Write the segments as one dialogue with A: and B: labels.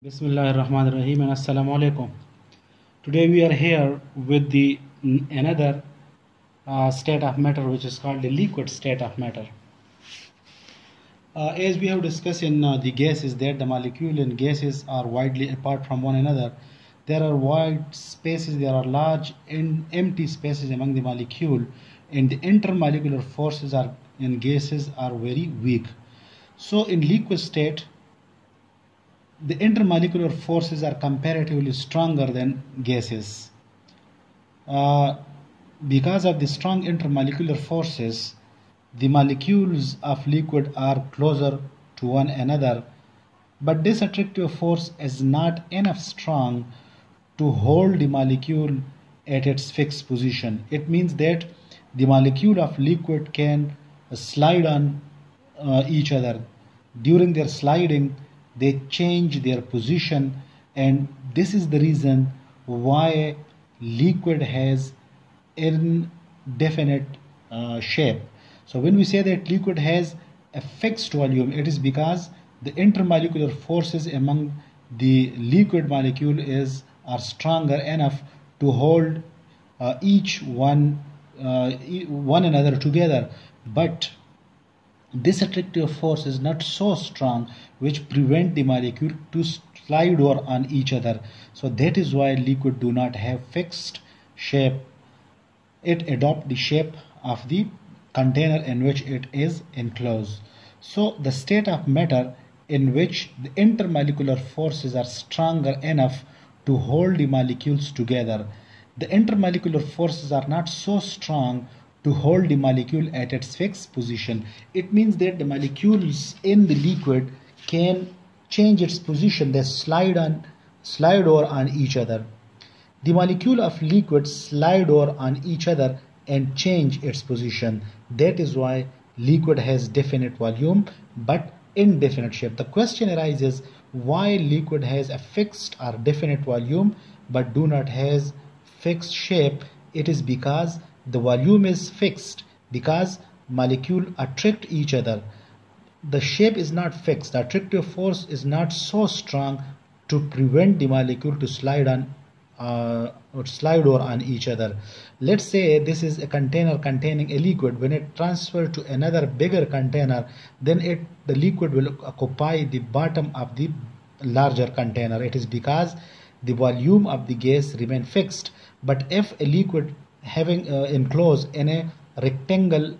A: Bismillahirrahmanirrahim and Assalamu alaikum. Today we are here with the another state of matter, which is called the liquid state of matter. As we have discussed in the gases, that the molecule in gases are widely apart from one another. There are wide spaces, there are large empty spaces among the molecule, and the intermolecular forces are in gases are very weak. So in liquid state, the intermolecular forces are comparatively stronger than gases. Because of the strong intermolecular forces, the molecules of liquid are closer to one another, but this attractive force is not enough strong to hold the molecule at its fixed position. It means that the molecule of liquid can slide on each other. During their sliding, they change their position, and this is the reason why liquid has indefinite shape. So when we say that liquid has a fixed volume, it is because the intermolecular forces among the liquid molecule are stronger enough to hold each one another together, but this attractive force is not so strong which prevent the molecule to slide over on each other. So that is why liquid do not have fixed shape. It adopt the shape of the container in which it is enclosed. So the state of matter in which the intermolecular forces are stronger enough to hold the molecules together. The intermolecular forces are not so strong to hold the molecule at its fixed position. It means that the molecules in the liquid can change its position. They slide over on each other. The molecule of liquid slide over on each other and change its position. That is why liquid has definite volume but indefinite shape. The question arises, why liquid has a fixed or definite volume but do not has fixed shape? It is because the volume is fixed, because molecules attract each other. The shape is not fixed. The attractive force is not so strong to prevent the molecule to slide over on each other. Let's say this is a container containing a liquid. When it transfers to another bigger container, then the liquid will occupy the bottom of the larger container. It is because the volume of the gas remain fixed. But if a liquid having enclosed in a rectangle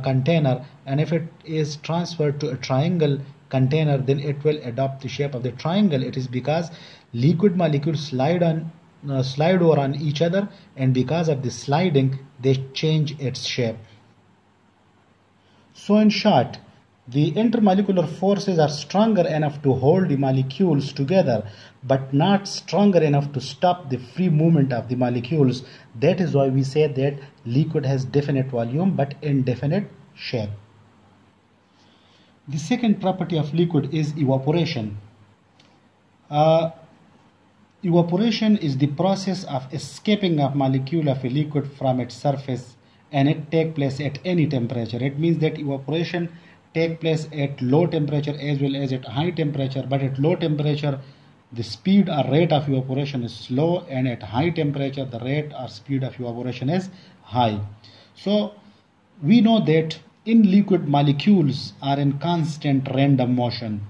A: container, and if it is transferred to a triangle container, then it will adopt the shape of the triangle. It is because liquid molecules slide over on each other, and because of the sliding they change its shape. So in short, the intermolecular forces are stronger enough to hold the molecules together, but not stronger enough to stop the free movement of the molecules. That is why we say that liquid has definite volume but indefinite shape. The second property of liquid is evaporation. Evaporation is the process of escaping of molecule of a liquid from its surface, and it takes place at any temperature. It means that evaporation take place at low temperature as well as at high temperature, but at low temperature the speed or rate of evaporation is slow, and at high temperature the rate or speed of evaporation is high. So we know that in liquid molecules are in constant random motion.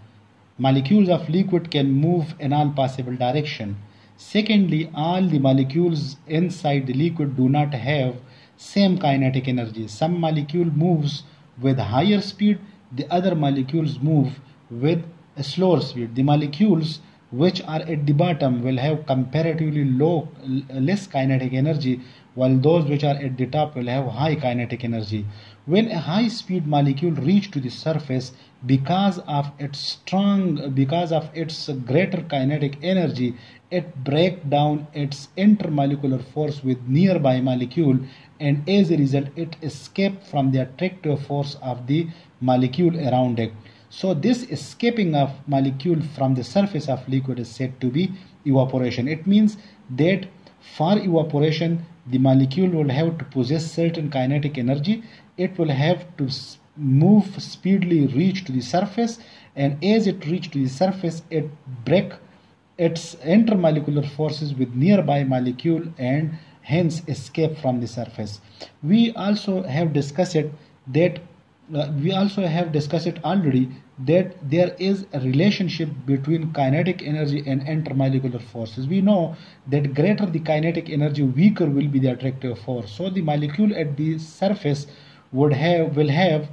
A: Molecules of liquid can move in all possible direction. Secondly, all the molecules inside the liquid do not have same kinetic energy. Some molecule moves with higher speed, the other molecules move with a slower speed. The molecules which are at the bottom will have comparatively less kinetic energy, while those which are at the top will have high kinetic energy. When a high speed molecule reaches to the surface, because of its greater kinetic energy, it breaks down its intermolecular force with nearby molecule, and as a result it escapes from the attractive force of the molecule around it. So this escaping of molecule from the surface of liquid is said to be evaporation. It means that for evaporation the molecule will have to possess certain kinetic energy. It will have to move speedily, reach to the surface, and as it reaches to the surface it breaks its intermolecular forces with nearby molecule and hence escape from the surface. We also have discussed it that already that there is a relationship between kinetic energy and intermolecular forces. We know that greater the kinetic energy, weaker will be the attractive force. So the molecule at the surface will have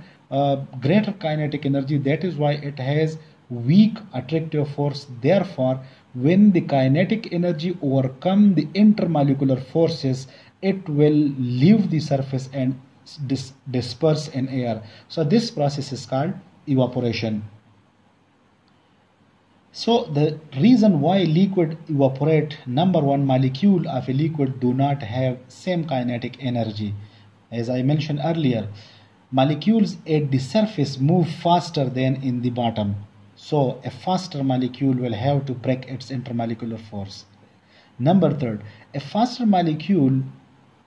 A: greater kinetic energy. That is why it has weak attractive force. Therefore, when the kinetic energy overcome the intermolecular forces, it will leave the surface and disperse in air. So this process is called evaporation. So the reason why liquid evaporate, number one, molecule of a liquid do not have same kinetic energy. As I mentioned earlier, molecules at the surface move faster than in the bottom. So a faster molecule will have to break its intermolecular force. Number third, a faster molecule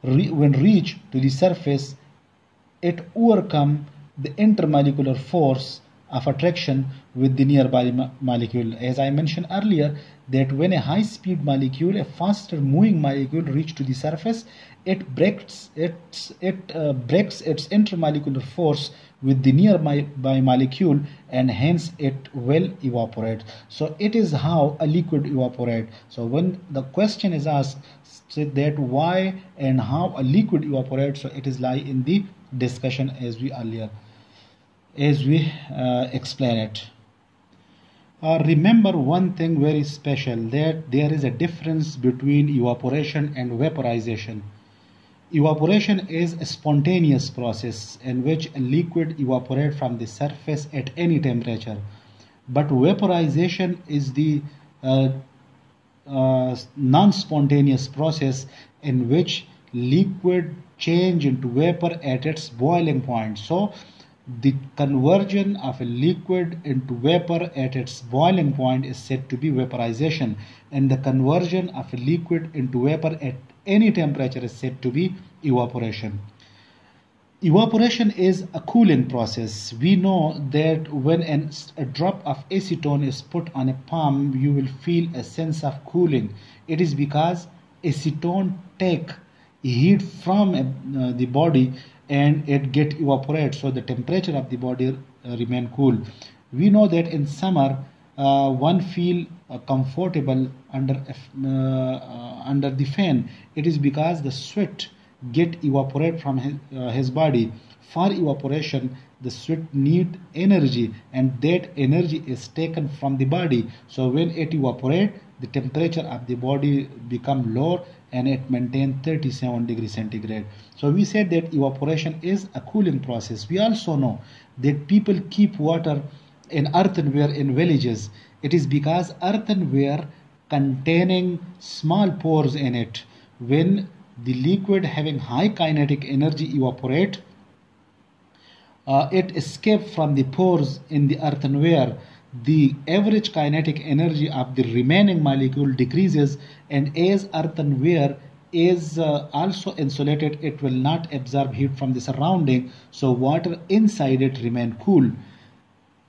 A: when reach to the surface, it overcome the intermolecular force of attraction with the nearby molecule. As I mentioned earlier, that when a high-speed molecule, a faster moving molecule reach to the surface, it breaks its intermolecular force with the nearby molecule and hence it will evaporate. So it is how a liquid evaporate. So when the question is asked that why and how a liquid evaporates, so it is lie in the discussion as we explain it. Remember one thing very special, that there is a difference between evaporation and vaporization. Evaporation is a spontaneous process in which a liquid evaporates from the surface at any temperature. But vaporization is the non-spontaneous process in which liquid change into vapor at its boiling point. So the conversion of a liquid into vapor at its boiling point is said to be vaporization, and the conversion of a liquid into vapor at any temperature is said to be evaporation. Evaporation is a cooling process. We know that when a drop of acetone is put on a palm, you will feel a sense of cooling. It is because acetone take heat from the body and it get evaporated, so the temperature of the body remain cool. We know that in summer one feel comfortable under the fan. It is because the sweat get evaporated from his body. For evaporation, the sweat need energy, and that energy is taken from the body. So when it evaporate, the temperature of the body become lower and it maintain 37 degrees centigrade. So we said that evaporation is a cooling process. We also know that people keep water in earthenware in villages. It is because earthenware containing small pores in it. When the liquid having high kinetic energy evaporate, it escapes from the pores in the earthenware. The average kinetic energy of the remaining molecule decreases, and as earthenware is also insulated, it will not absorb heat from the surrounding, so water inside it remain cool.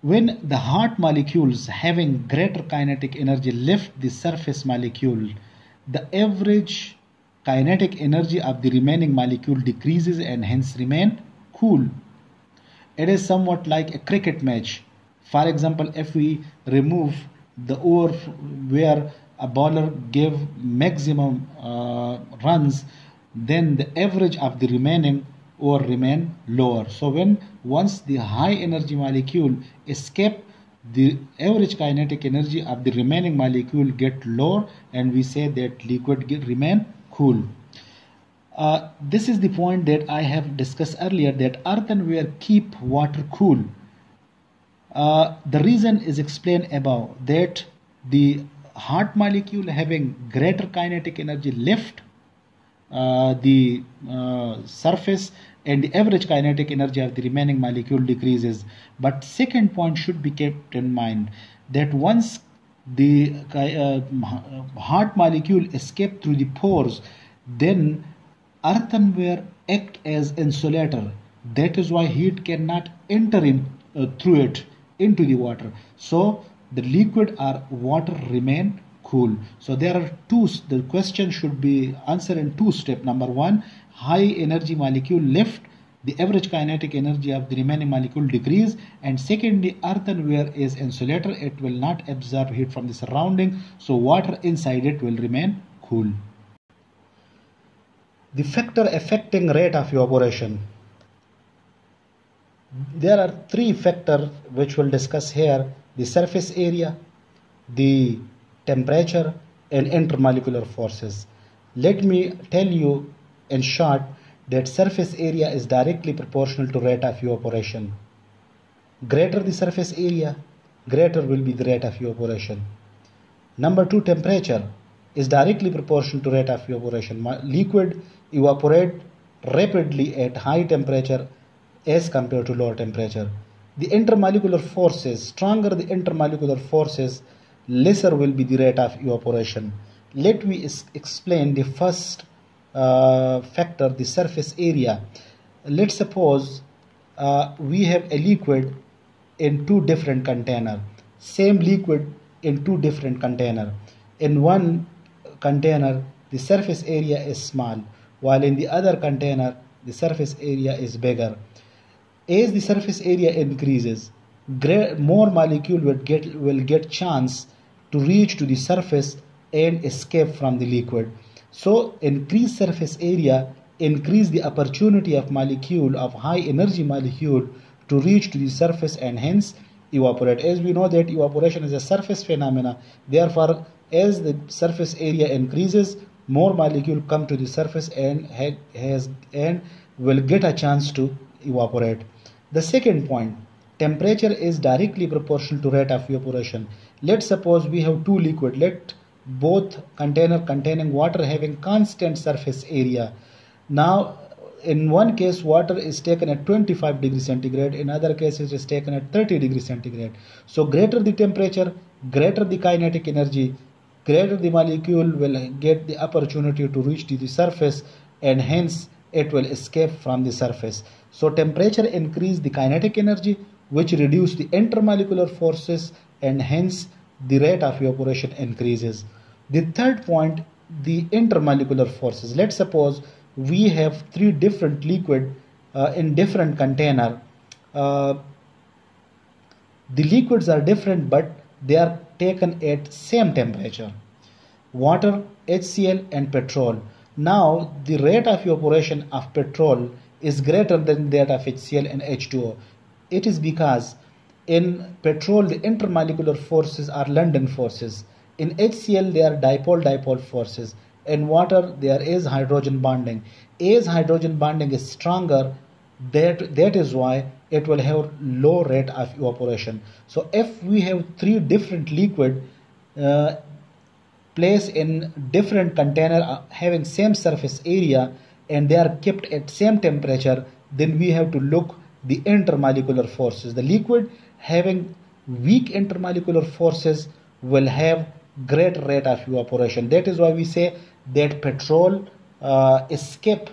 A: When the hot molecules having greater kinetic energy lift the surface molecule, the average kinetic energy of the remaining molecule decreases and hence remain cool. It is somewhat like a cricket match. For example, if we remove the over where a bowler gave maximum runs, then the average of the remaining over remain lower. So once the high energy molecule escape, the average kinetic energy of the remaining molecule get lower, and we say that liquid remain cool. This is the point that I have discussed earlier, that earthenware keep water cool. The reason is explained above, that the hot molecule having greater kinetic energy lift the surface, and the average kinetic energy of the remaining molecule decreases. But second point should be kept in mind, that once the hot molecule escape through the pores, then earthenware act as insulator. That is why heat cannot enter in through it into the water. So the liquid or water remain cool. So there are the question should be answered in two steps. Number one, high energy molecule lift, the average kinetic energy of the remaining molecule decrease, and secondly, earthenware is insulator, it will not absorb heat from the surrounding, so water inside it will remain cool. The factor affecting rate of evaporation. There are three factors which we'll discuss here: the surface area, the temperature, and intermolecular forces. Let me tell you in short that surface area is directly proportional to rate of evaporation. Greater the surface area, greater will be the rate of evaporation. Number two, temperature is directly proportional to rate of evaporation. Liquid evaporate rapidly at high temperature as compared to lower temperature. The intermolecular forces, stronger the intermolecular forces, lesser will be the rate of evaporation. Let me explain the first factor, the surface area. Let's suppose we have a liquid in two different containers. Same liquid in two different containers. In one container, the surface area is small, while in the other container, the surface area is bigger. As the surface area increases, more molecule will get chance to reach to the surface and escape from the liquid. So increase surface area, increase the opportunity of molecule, of high energy molecule, to reach to the surface and hence evaporate. As we know that evaporation is a surface phenomena, therefore as the surface area increases, more molecule come to the surface and will get a chance to evaporate. The second point, temperature is directly proportional to rate of evaporation. Let's suppose we have two liquid. Let both container containing water having constant surface area. Now in one case water is taken at 25 degrees centigrade, in other cases it is taken at 30 degrees centigrade. So greater the temperature, greater the kinetic energy, greater the molecule will get the opportunity to reach to the surface and hence it will escape from the surface. So temperature increase the kinetic energy, which reduce the intermolecular forces, and hence the rate of evaporation increases. The third point, the intermolecular forces. Let's suppose we have three different liquid in different container. The liquids are different, but they are taken at same temperature. Water, HCl, and petrol. Now the rate of evaporation of petrol is greater than that of HCl and H2O. It is because in petrol the intermolecular forces are London forces. In HCl they are dipole-dipole forces. In water there is hydrogen bonding. As hydrogen bonding is stronger, that is why it will have low rate of evaporation. So if we have three different liquid placed in different container having same surface area and they are kept at same temperature, then we have to look the intermolecular forces. The liquid having weak intermolecular forces will have great rate of evaporation. That is why we say that petrol escape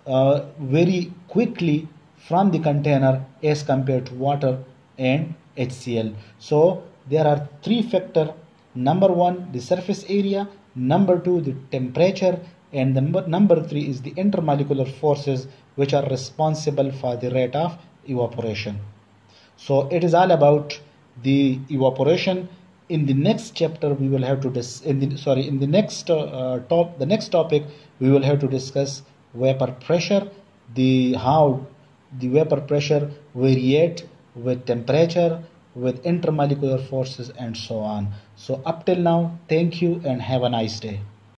A: very quickly from the container as compared to water and HCl. So there are three factors. Number one, the surface area. Number two, the temperature. And number three is the intermolecular forces, which are responsible for the rate of evaporation. So it is all about the evaporation. In the next chapter we will have to the next topic we will have to discuss vapor pressure, how the vapor pressure variate with temperature, with intermolecular forces, and so on. So up till now, thank you and have a nice day.